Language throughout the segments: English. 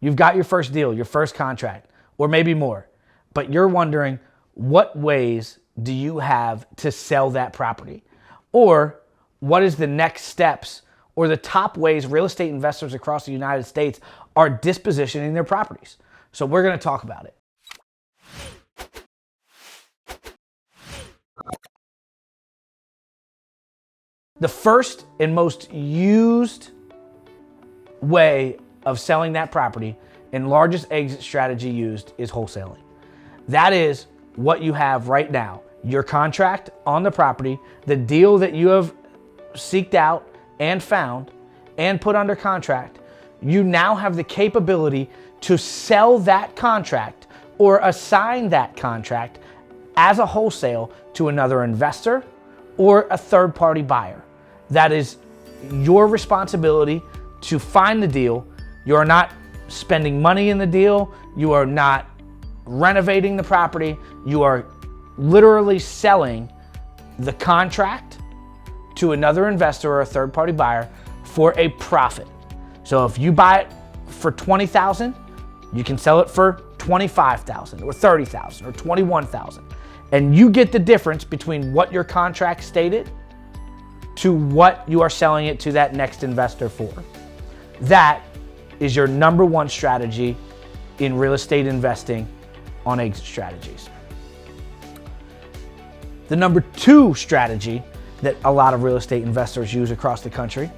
You've got your first deal, your first contract, or maybe more, but you're wondering, what ways do you have to sell that property? Or what is the next steps or the top ways real estate investors across the United States are dispositioning their properties? So we're going to talk about it. The first and most used way of selling that property and largest exit strategy used is wholesaling. That is what you have right now. Your contract on the property, the deal that you have seeked out and found and put under contract. You now have the capability to sell that contract or assign that contract as a wholesale to another investor or a third-party buyer. That is your responsibility to find the deal. You are not spending money in the deal. You are not renovating the property. You are literally selling the contract to another investor or a third-party buyer for a profit. So if you buy it for $20,000, you can sell it for $25,000 or $30,000 or $21,000. And you get the difference between what your contract stated to what you are selling it to that next investor for. That is your number one strategy in real estate investing on exit strategies. The number two strategy that a lot of real estate investors use across the country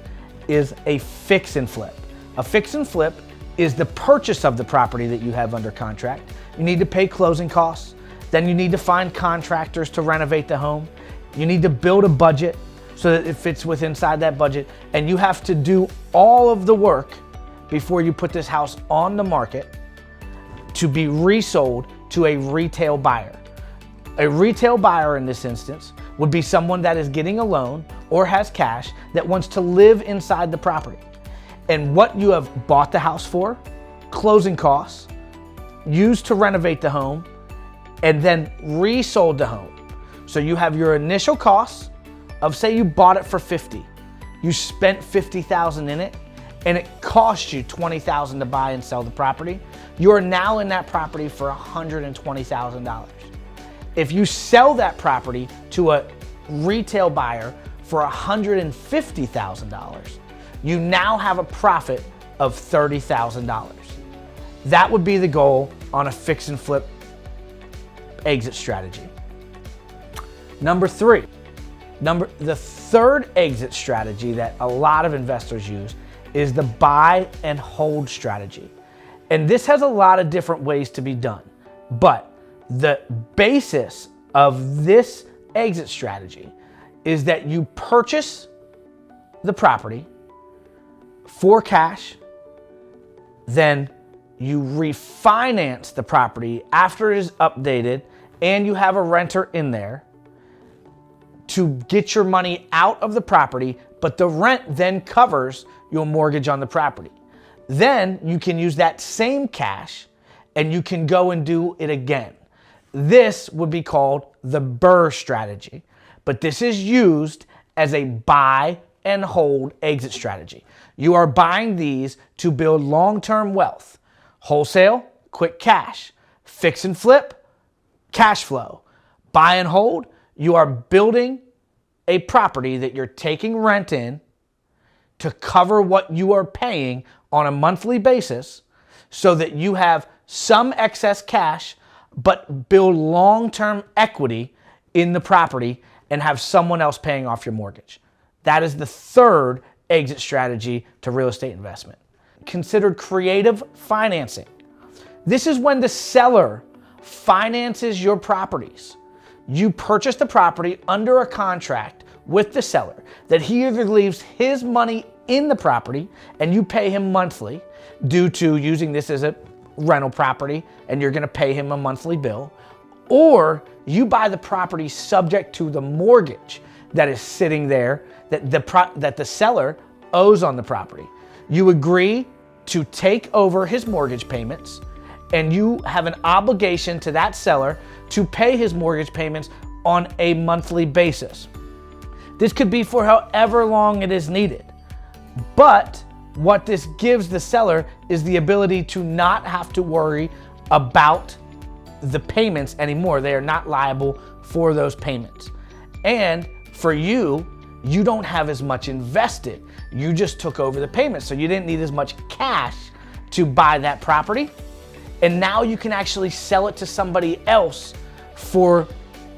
is a fix and flip. A fix and flip is the purchase of the property that you have under contract. You need to pay closing costs. Then you need to find contractors to renovate the home. You need to build a budget so that it fits inside that budget. And you have to do all of the work before you put this house on the market to be resold to a retail buyer. A retail buyer in this instance would be someone that is getting a loan or has cash that wants to live inside the property. And what you have bought the house for, closing costs, used to renovate the home, and then resold the home. So you have your initial costs of, say you bought it for $50,000. You spent $50,000 in it and it cost you $20,000 to buy and sell the property. You are now in that property for $120,000. If you sell that property to a retail buyer for $150,000, you now have a profit of $30,000. That would be the goal on a fix and flip exit strategy. Number three, the third exit strategy that a lot of investors use is the buy and hold strategy. And this has a lot of different ways to be done, but the basis of this exit strategy is that you purchase the property for cash, then you refinance the property after it is updated and you have a renter in there to get your money out of the property, but the rent then covers your mortgage on the property. Then you can use that same cash and you can go and do it again. This would be called the BRRRR strategy, but this is used as a buy and hold exit strategy. You are buying these to build long-term wealth. Wholesale, quick cash. Fix and flip, cash flow. Buy and hold, you are building a property that you're taking rent in to cover what you are paying on a monthly basis so that you have some excess cash, but build long-term equity in the property and have someone else paying off your mortgage. That is the third exit strategy to real estate investment. Considered creative financing. This is when the seller finances your properties. You purchase the property under a contract with the seller that he either leaves his money in the property and you pay him monthly due to using this as a rental property and you're going to pay him a monthly bill, or you buy the property subject to the mortgage that is sitting there that the seller owes on the property. You agree to take over his mortgage payments and you have an obligation to that seller to pay his mortgage payments on a monthly basis. This could be for however long it is needed. But what this gives the seller is the ability to not have to worry about the payments anymore. They are not liable for those payments. And for you, you don't have as much invested. You just took over the payments, so you didn't need as much cash to buy that property. And now you can actually sell it to somebody else for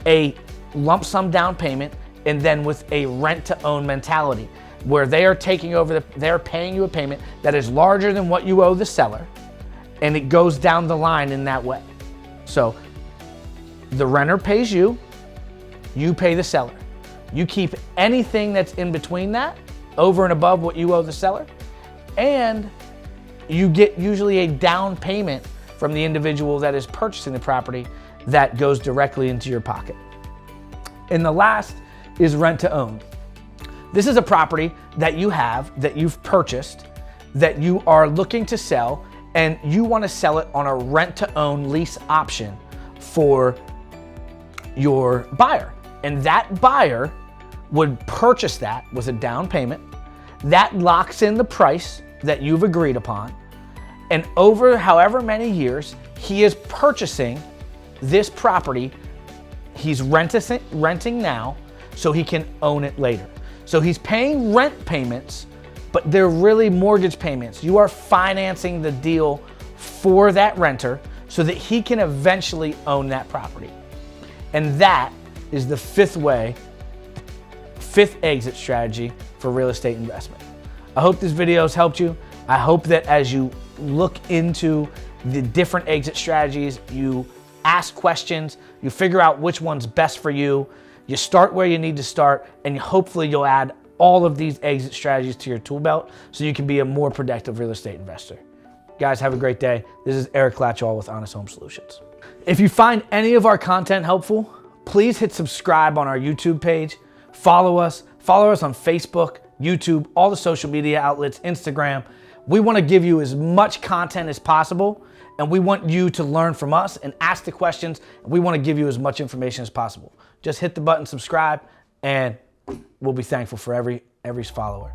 a lump sum down payment, and then with a rent to own mentality, where they are taking over they're paying you a payment that is larger than what you owe the seller, and it goes down the line in that way. So the renter pays you, you pay the seller. You keep anything that's in between that, over and above what you owe the seller, and you get usually a down payment from the individual that is purchasing the property that goes directly into your pocket. And the last is rent to own. This is a property that you have, that you've purchased, that you are looking to sell, and you want to sell it on a rent to own lease option for your buyer. And that buyer would purchase that with a down payment. That locks in the price that you've agreed upon. And over however many years, he is purchasing this property. He's renting now so he can own it later. So he's paying rent payments, but they're really mortgage payments. You are financing the deal for that renter so that he can eventually own that property. And that is the fifth exit strategy for real estate investment. I hope this video has helped you. I hope that as you look into the different exit strategies, you ask questions, you figure out which one's best for you, you start where you need to start, and hopefully you'll add all of these exit strategies to your tool belt so you can be a more productive real estate investor. Guys, have a great day. This is Eric Latchall with Honest Home Solutions. If you find any of our content helpful, please hit subscribe on our YouTube page. Follow us on Facebook, YouTube, all the social media outlets, Instagram. We want to give you as much content as possible, and we want you to learn from us and ask the questions. We want to give you as much information as possible. Just hit the button, subscribe, and we'll be thankful for every follower.